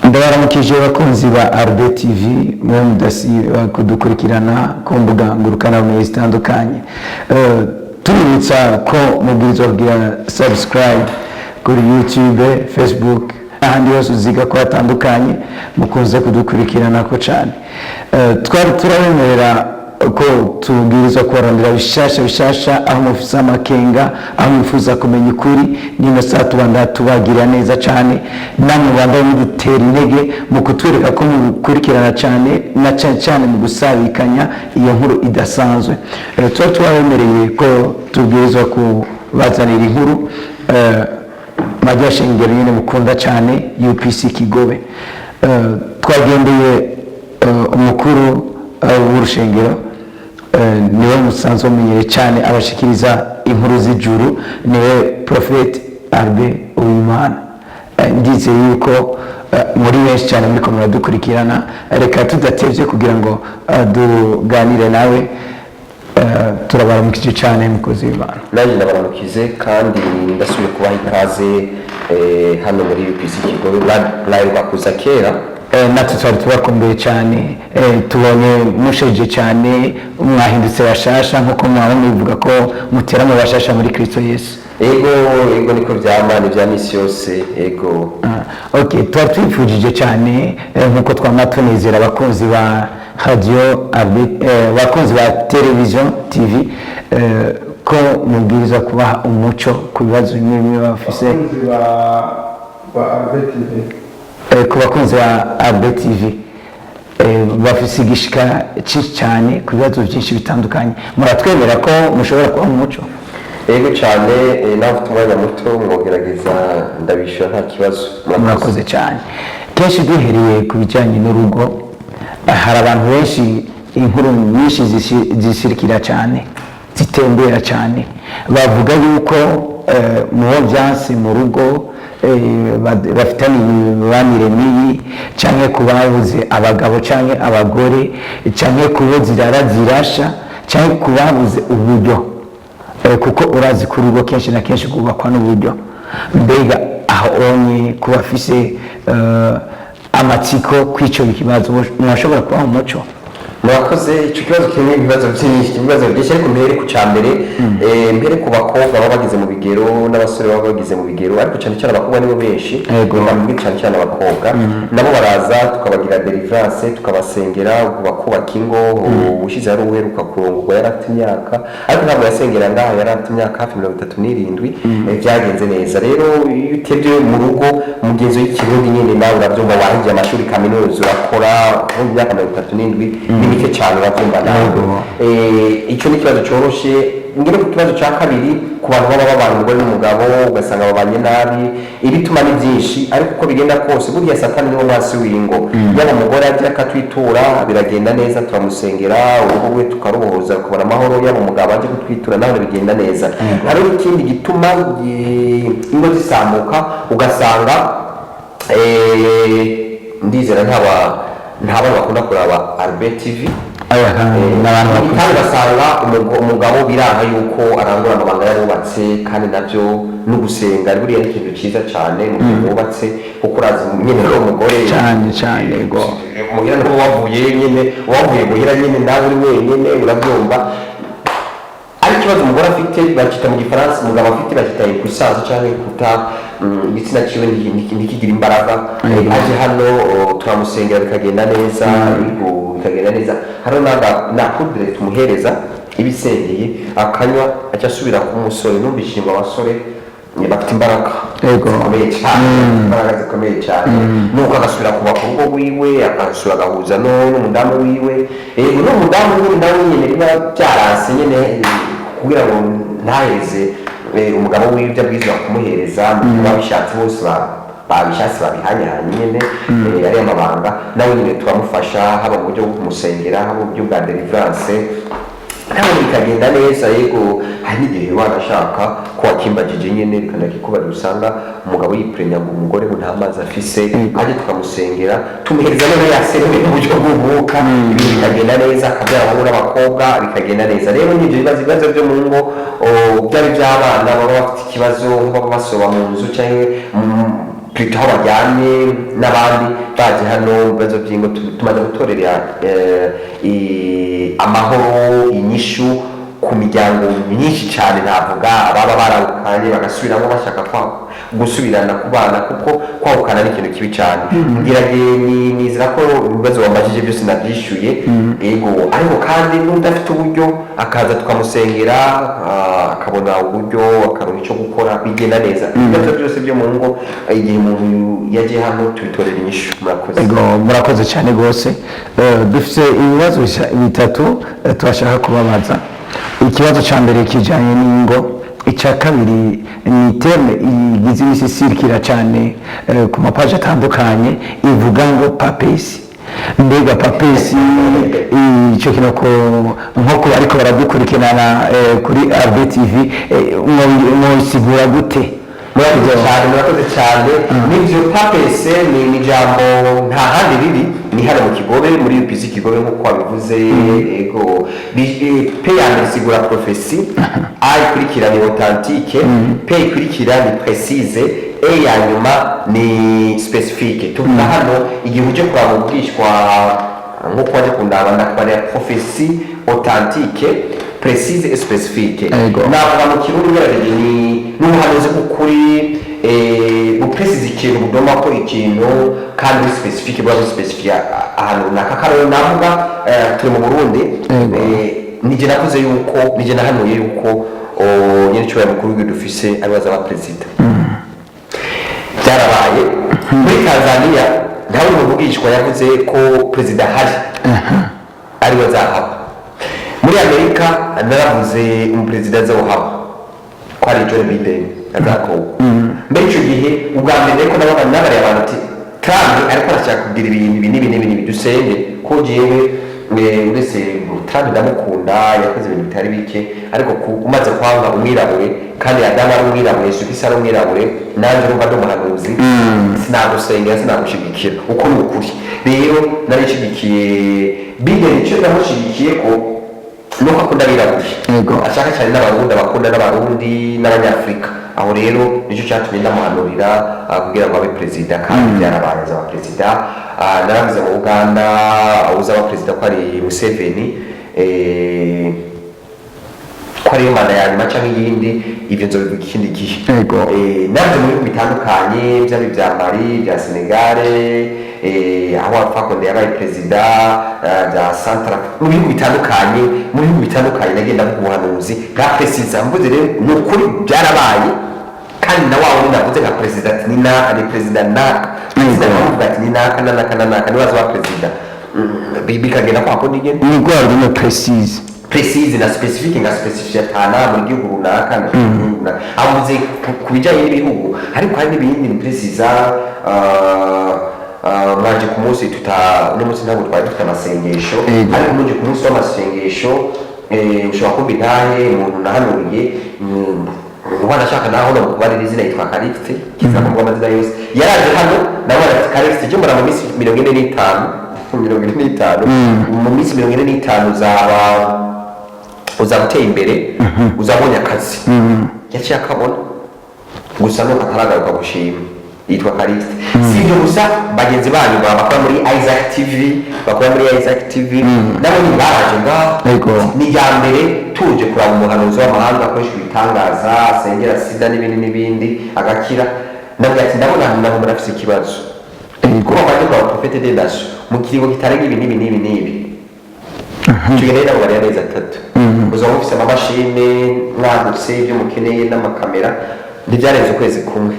ndabaramukije abakunzi ba Arbe TV mwe mudasiba kudukurikirana ku mbuga ngurukanabumenyi zitandukanye. Tuributsa ko mubwirizwa kugira subscribe kuri YouTube, Facebook ahandi hose uziga ko hatandukanye mukunze kudukurikirana ko cyane. Twari turabemerera ko tubwirizwa kubarondera bishasha aho mufise amakenga, aho mwifuza kumenya ukuri, nino saa tubanda tubagira neza cyane, namwe banda mudutera intege mu kutwereka ko mukurikirana cyane na cyane mu gusabikanya iyo nkuru idasanzwe. Tuba tubabemereye ko tubwirizwa kubazanira inkuru majya shingiro nyine mukunda cyane UPC Kigobe. Twagendeye umukuru w'urushengero niwe musanzwe mumenyere cyane abashikiriza inkuru z'ijuru, niwe Prophet Arbe Uwimana. Ndize yuko muri benshi cyane muri komera dukurikirana, reka tudatevye kugira ngo tuganire nawe. Turabaramukije cyane mukozi w'Imana. Nanjye ndabaramukize kandi ndasubiye kubaha ikaze hano muri UPC Kigobe. Live bakuza kera natwe twari tubakumbuye cyane, tubonye musheje cyane, mwahindutse bashasha nkuko mwaba mwivuga ko mutera mu bashasha muri Kristo Yesu. Ego niko byamana bya misi yose. Ego okay, twifujije cyane nkuko twamatunezera abakunzi ba radio abakunzi ba television TV ko mubwiriza kubaha umuco ku bibazo bimwe bafise ku bakunzi ba Arbe TV bafise igishika cyane ku bibazo byinshi bitandukanye. Muratwemera ko mushobora kuba umuco? Ego cyane, nawe tumwanya muto mwogerageza ndabishura nta kibazo. Murakoze cyane. Kenshi duhereye ku bijyanye n'urugo, hari abantu benshi inkuru nyinshi zisirikira cyane, zitembera cyane, bavuga yuko muho byansi mu rugo bafitanye imibanire mibi, cyangwa kubabuze abagabo cyangwa abagore, cyangwa kubo zirara zirasha, cyangwa kubabuze uburyo, kuko urazi ku rugo kenshi na kenshi kubakwa n'uburyo. Mbega aho onye kuba afise amatsiko kw'icyo kibazo mwashobora kuba umuco? Murakoze. Icyo kibazo kirimo ibibazo byinshi ariko mbere ku cyambere mbere ku bakobwa baba bageze mu bigero n'abasore baba bageze mu bigero, ariko cyane cyane abakobwa nibo benshi, kandi cyane cyane abakobwa nabo baraza tukabagira deliverance, tukabasengera bakubaka ingo. Ubushize ari uheruka kurongorwa yari afite imyaka, ariko ntabwo yasengera ngaha, yari afite imyaka hafi 37. Byagenze neza. Rero iyo utebye mu rugo mugenzi w'ikirundi nyine nawe urabyumva, wahigiye amashuri kaminuza urakora mu myaka 37 bike cyane batumva nawe. Icyo ni ikibazo cyoroshye. Ngire ku kibazo cya kabiri, ku bantu baba babana umugore n'umugabo ugasanga babanye nabi, ibituma ni byinshi, ariko uko bigenda kose burya Satani niwo mwasi w'ingo. Yaba umugore agira akatwitura biragenda neza, turamusengera urugo rwe tukarubohoza kubona amahoro, yaba umugabo aje kutwitura nawe bigenda neza. Hari ikindi gituma ingo zisambuka, ugasanga ndizera ntabana bakunda kuraba Arbe TV, kandi basanga umugabo biraha yuko arangura amabanga yarubatse, kandi nabyo no gusenga buriya ni ikintu cyiza cyane mu gihe wubatse, kuko urazi nyine ari umugore cyane yego muhira niho wavuye muhira nyine nawe uri wenyine urabyumva. Ariko ikibazo umugore afite bakita mu Gifaransa, umugabo afite bakita puissance cyangwa kuta igitsina kiwe ntikigira imbaraga. Aje hano turamusengera bikagenda neza, bikagenda neza. Hano na kudire tumuhereza ibisengeye akanywa, aca asubira ku musore. Numvise ngo abasore bafite imbaraga zikomeye cyane, imbaraga zikomeye cyane, nuko agasubira kubaka urugo rwiwe, agasubira agahuza n'umudamu wiwe. N'umudamu wiwe nawe nyine biba byarase nyine kugira ngo ntaheze umugabo wiwe ibyo abwirizwa kumuhereza, babishatse bose babishatse babihanyahanye nyine ari amabanga. Nawe nyine turamufasha, haba mu buryo bwo kumusengera, haba mu buryo bwa deliverance, nawe bikagenda neza. Yego hari n'igihe wanashaka ko wakimbagije nyine bikanakikubarira, usanga umugabo yiprenya ngo umugore ngo nta mazi afise, aje tukamusengera tumuhereza none yaserere mu buryo bw'umwuka, ibintu bikagenda neza, akabyara abahungu n'abakobwa bikagenda neza. Rero n'ibyo bibazo byo mu ngo byari by'abana baba bafite ikibazo, baba basoba mu nzu cyangwa twita aho bajyanye n'abandi baje hano mu bibazo by'ingo tumaze gutorera amahoro inyishu ku miryango myinshi cyane navuga ababa barawukanye bagasubiramo bashaka gusubirana ku bana kuko kwawukana ni ikintu kibi cyane nizera ko ibibazo wambajije byose nabyishyuye yego ariko kandi n'udafite uburyo akaza tukamusengera akabona uburyo akaronka icyo gukora bigenda neza ibibazo byose byo mu ngo igihe umuntu yagiye hano tubitorera inyishu murakoze murakoze cyane rwose dufite ibibazo bitatu turashaka kubabaza ikibazo cya mbere kijyanye n'ingo icya kabiri ni iteme igize imisi isirikira cyane ku mapaji atandukanye ivuga ngo papesi mbega papesi icyo kintu nko kuba ariko baradukurikirana kuri RBTV mwosigura gute murakoze cyane n'ibyo papese ni ijambo nta handi riri ni hano mu Kigobe muri UPC Kigobe nk'uko wabivuze yego pe ya mbere isigura profesi a ikurikira ni authentique pe ikurikira ni précise e ya nyuma ni specifique tuvuga hano igihe uje kuraba ubwishwa nk'uko waje kundaba ndakubara profesi authentique précise et spécifique navuga mu kirundi ngerageje ni n'ubuhanuzi bw'ukuri buprecise ikintu budoma ko ikintu kandi spécifique bwa spécifique ahantu runaka karero navuga turi mu Burundi nije nakuze yuko nije nahanuye yuko nyine cyo mukuru w'igihugu dufise aribaza aba president byarabaye muri Tanzania ntawe muvugishwa yavuze ko president hari aribaza haba muri Amerika naravuze umuperezida azohaba ko ari Joe Biden azakowe mbere icyo gihe ubwa mbere ko nabariye abantu ati Trump ariko arashaka kugira ibintu dusenge ko jewe uretse Trump ndamukunda yakoze ibintu bitari bike ariko umaze kwanga umwirabure kandi Adamu ari umwirabure Yesu ari umwirabure nanjye urumva ndi umuhanuzi sinagusengera sinagushigikira uko ni ukuri rero narishigikiye Biden icyo ndamushigikiye ko nuko akunda abirabura ashaka cyane n'abarundi abakunda n'abarundi n'abanyafurika aho rero nicyo cyatumye ndamuhanurira kugira ngo abe perezida kandi byarabaye azaba perezida naravuze mu Uganda aho uzaba perezida ko ari Museveni ko ariyo manda ya nyuma cyangwa iyindi ibyo nzobivuga ikindi gihe nabyo mu bihugu bitandukanye byaba ibya Mali bya Senegal aho Fakonde yabaye perezida bya Central mu bihugu bitandukanye nagenda mu buhanuzi bwa perezida mvuze rero ni ukuri byarabaye kandi na wawe navuze nka perezida ati ni ari perezida naka perezida navuga ati ni naka ni wazo wa perezida bikagenda kwa ko ndigene ni gwarde no précise na specifique nga specifique atana mu gihugu runaka avuze ku bijyanye n'ibihugu ariko hari n'ibindi ni précisa mwaje ku munsi uno munsi ntabwo twari dufite amasengesho ariko muje ku munsi w'amasengesho ushobora kumva intahe umuntu nahanuriye ubona ashaka naho no kubarira izina yitwa Karifte kiza mu amazina yose yaraje hano nawe ati Karifte cyo mu minsi 45 mu minsi 45 uzaba uteye imbere uzabonye akazi yaciye akabona gusa no ataragaruka gushima yitwa Karifte si ibyo gusa bagenzi banyu bakora muri Isaac TV nabo ni baraje ni ya mbere tuje kuraba umuhanuzi w'amahanga akoresha ibitangaza asengera sida n'ibindi agakira nabwo ati ndabona nabo murafise ikibazo kuba baje kwa profete de dash mu kigo kitarenga ibi tugenda nabo bari neza atatu uzaba ufise amamashine mwagutse ibyo mukeneye n'amakamera ntibyarenze ukwezi kumwe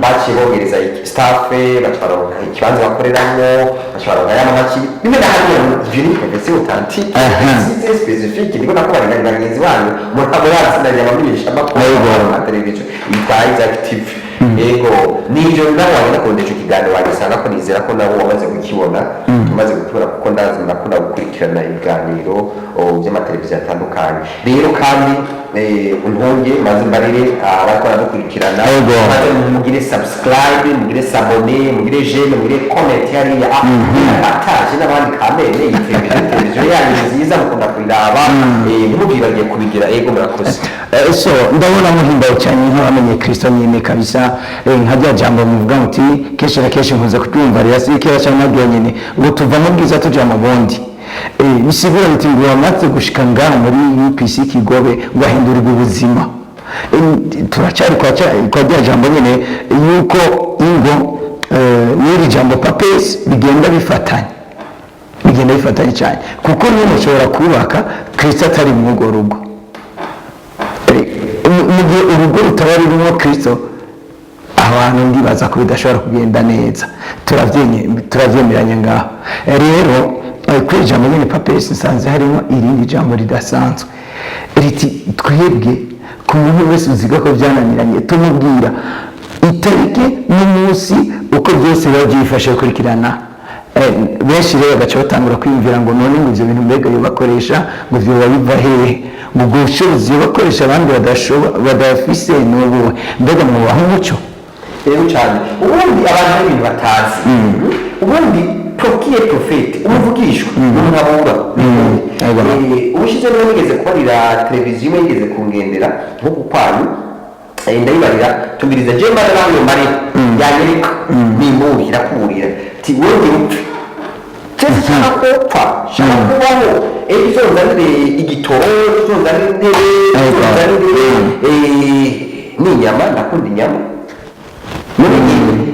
baciye bogereza staff batwara ikibanza bakoreramo batwara y'amamaki bimwe na hamwe ibyo ni profesi authentique c'est spécifique niko nako bari bagenzi banyu muri abo yasinanye abamenyesha bakora na television yitwa Isaac TV yego nivyo nawe wabona ko ndecho kiganiro wagisanga ko nizera ko nawe wamaze kukibona tumaze gutubura kuko ndazi nakunda gukurikirana ibiganiro by'amateleviziyo atandukanye rero kandi untonge maze mbarire abakora dukurikirana maze mugire subscribe mugire s'abone mugire j'aime mugire comment hariya partage n'abandi kamere televiziyo yanyu nziza mukunda kuyiraba ntimubyibagiye kubigira ego murakoze so ndabona muhimbaye cyane nk'abamenye Kristo nyine kabisa nka rya jambo muvuga muti kenshi na kenshi nkunze kuryumva rero kera cyangwa nabyo nyine ngo tuva mu bwiza tuja mu bundi bisigura biti ngo wamaze gushika ngaho muri UPC Kigobe ngo ahindurirwe ubuzima turacyari kwa rya jambo nyine yuko ingo n'iri jambo papesi bigenda bifatanye cyane kuko niyo mushobora kubaka Kristo atari mu urwo rugo mu gihe urugo rutaba rurimo Kristo abantu ndibaza ko bidashobora kugenda neza turavyemeranya ngaho rero kuri jambo nyine papesi nsanze harimo irindi jambo ridasanzwe riti twebwe ku muntu wese uziga ko byananiranye tumubwira itariki n'umunsi uko byose biba byifashe kurikirana benshi rero bagaca batangura kwiyumvira ngo none ngo ibyo bintu mbega bakoresha ngo byoba biva hehe ngo ubwo bushobozi bakoresha abandi badafise n'ubuwe mbega mwubaha umuco rero cyane ubundi abantu hari ibintu batazi ubundi prokiye profete umuvugishwa n'umwabura ubushize niwe nigeze kubarira televiziyo yigeze kungendera nko ku kwanyu ndayibarira tumiriza je mbara nawe marira yanyereka nimuri irakuburira ti wowe upfe cyese cyane kopfa shaka kubaho izozanire igitoro izozanire n'inyama ndakunda inyama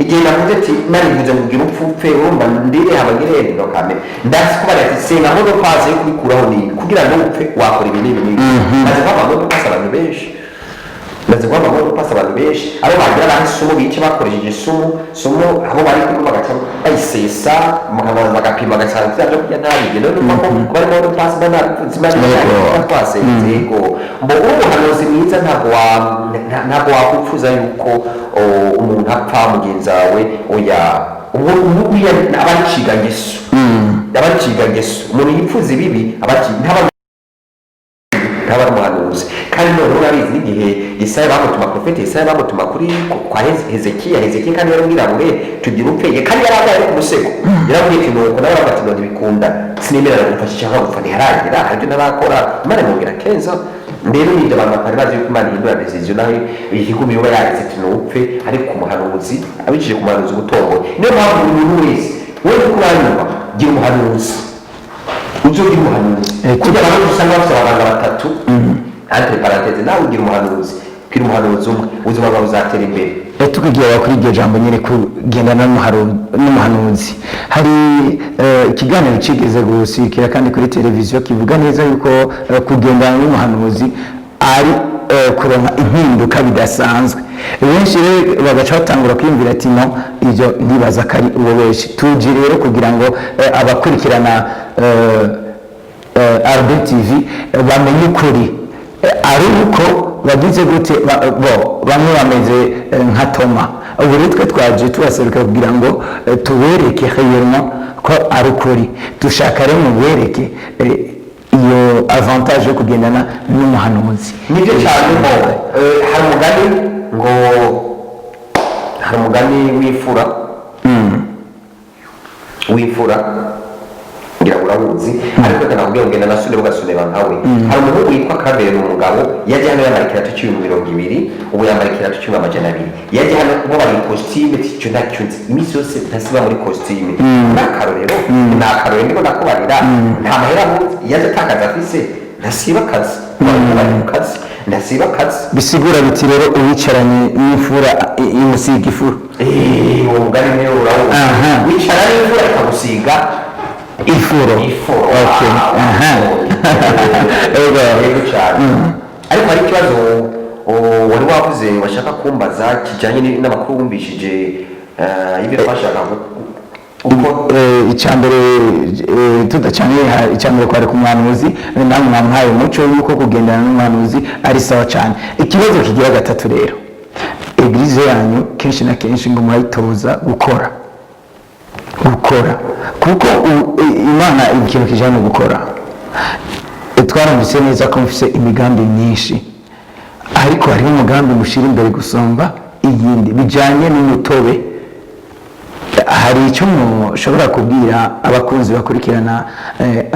igihe navuze ati narivuze kugira upfupfe urumva ndire habagire no kamera ndasi kuba ati senga aho no paze yo kubikuraho ni kugira ngo upfe wakora ibi n'ibi maze kwaba ngo pasa abantu benshi abo bagira naho isumu bice bakoresheje isumu abo bari kumwe bagaca bayisesa bagapima agasanga byo kurya ntabige none uko barimo no pasa twasenze yego mbo umuhanuzi mwiza ntabwo wakupfuza yuko umuntu apfa mugenzi wawe oya ubu abari ngeso umuntu yipfuza ibibi ntaba umuhanuzi kandi none urabizi n'igihe Yesaya bamutuma profete Yesaya bamutuma kuri kwa Hezekiya kandi yarambwira ngo tugira upfeye kandi yarabaye ku musego yarambwiye ati nuko nawe bati none bikunda sinemera gufasha cyangwa gupfa ntiharagira aribyo narakora Imana imubwira kenza mbere n'ibyo abantu batari bazi yuko Imana ihindura decision naho ihigumi yoba yaretse ati nupfe ariko umuhanuzi abicishije ku muhanuzi gutongoye niyo mpamvu umuntu wese wewe kuranyuma gira umuhanuzi uzogira umuhanuzi kugira ngo usanga bafite abaganga batatu entre parenthèse nawe ugira umuhanuzi kwira umuhanuzi umwe ubuzima bwawe buzatera imbere tukigira kuri iryo jambo nyine kugendana n'umuhanuzi hari ikiganiro kigeze gusikira kandi kuri televiziyo kivuga neza yuko kugendana n'umuhanuzi ari kuronka impinduka bidasanzwe benshi rero bagaca batangura kwiyumvira ati no ibyo ndibaza ko ari uwo wese tuje rero kugira ngo abakurikirana RBTV bamenye ukuri ari uko bagize gute bamwe bameze nka Toma ubu rero twe twaje tubaseruka kugira ngo tubereke réellement ko ari ukuri dushaka rero mubereke iyo avantage yo kugendana n'umuhanuzi nibyo cyane ngo hari umugani w'imfura ngira ngo urabuzi ariko kanakubwira ngo na sune bugasune bankawe hari umuhungu witwa Kabere n'umugabo yaje hano yamara ikirato cy'ibihumbi 200 ubu yamara ikirato cy'ibihumbi 200 yaje hano bo bari costume cyo nacyunze imisi yose ntasiba muri costume nakarorero ndiko nakubarira nta mahera yaje takaza afise ndasiba kazi bisigura biti rero uwicaranye n'imfura imusiga ifura uwo mugani rero urawo wicaranye n'imfura ikagusiga ifuro okay ariko hari ikibazo wari wavuze washaka kumbaza kijyanye n'amakuru wumvishije ibyo twashaka uko icyambere tudacanye icyambere kwari ku mwanuzi namwe mwamuhaye umuco yuko kugendana n'umwanuzi ari sawa cyane ikibazo kigira gatatu rero eglise yanyu kenshi na kenshi ngo murayitoza gukora kuko Imana ikintu kijanye gukora twarumvise neza ko mufise imigambi myinshi ariko hari umugambi mushira imbere gusomba iyindi bijanye n'umutobe hari icyo mushobora kubwira abakunzi bakurikirana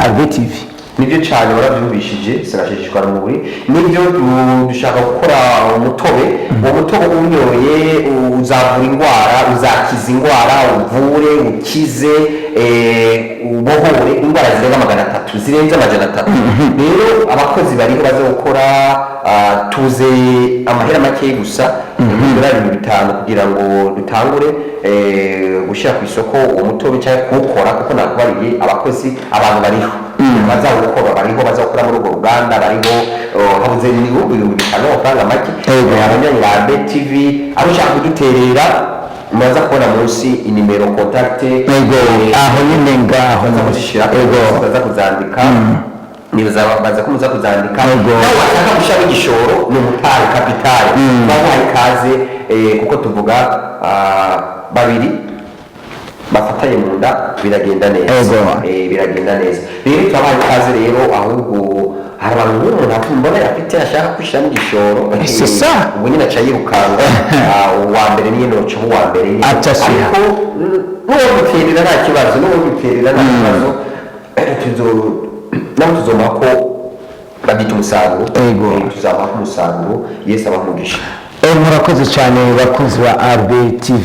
RBTV nibyo cyane warabyumvishije sinashishikara muri nibyo dushaka gukora umutobe uwo mutobe unyoye uzavura indwara uzakiza indwara uvure ukize ubohore indwara zirenga 300 zirenze 300 rero abakozi bariho baza gukora tuze amahera make gusa $5,000 kugira ngo dutangure gushyira ku isoko uwo mutobe cyangwa kuwukora kuko nakubariye abakozi abantu bariho bazawukora bariho bazakora muri urwo ruganda bariho habuze $5,000 amafaranga make abanywanyi ba BTV abo ushaka kuduterera muraza kubona munsi inimero contact aho nyine ngaho muzashira baza kuzandika baza kumuza kuzandika nawe wataka gushaka igishoro ni umutari kapitali babaye ikaze kuko tuvuga babiri bafatanye mu nda biragenda neza biragenda neza rero twabaye ikaze rero ahubwo hari abantu umuntu mbona afite ashaka kwishira mu gishoro ubu nyine aca yirukanga uwa mbere niyo noca uwa mbere ariko n'uwo guterera nta kibazo nabo tuzoma ko bagita umusaruro tuzaba umusaruro Yesu abamugisha murakoze cyane bakunzi ba RB TV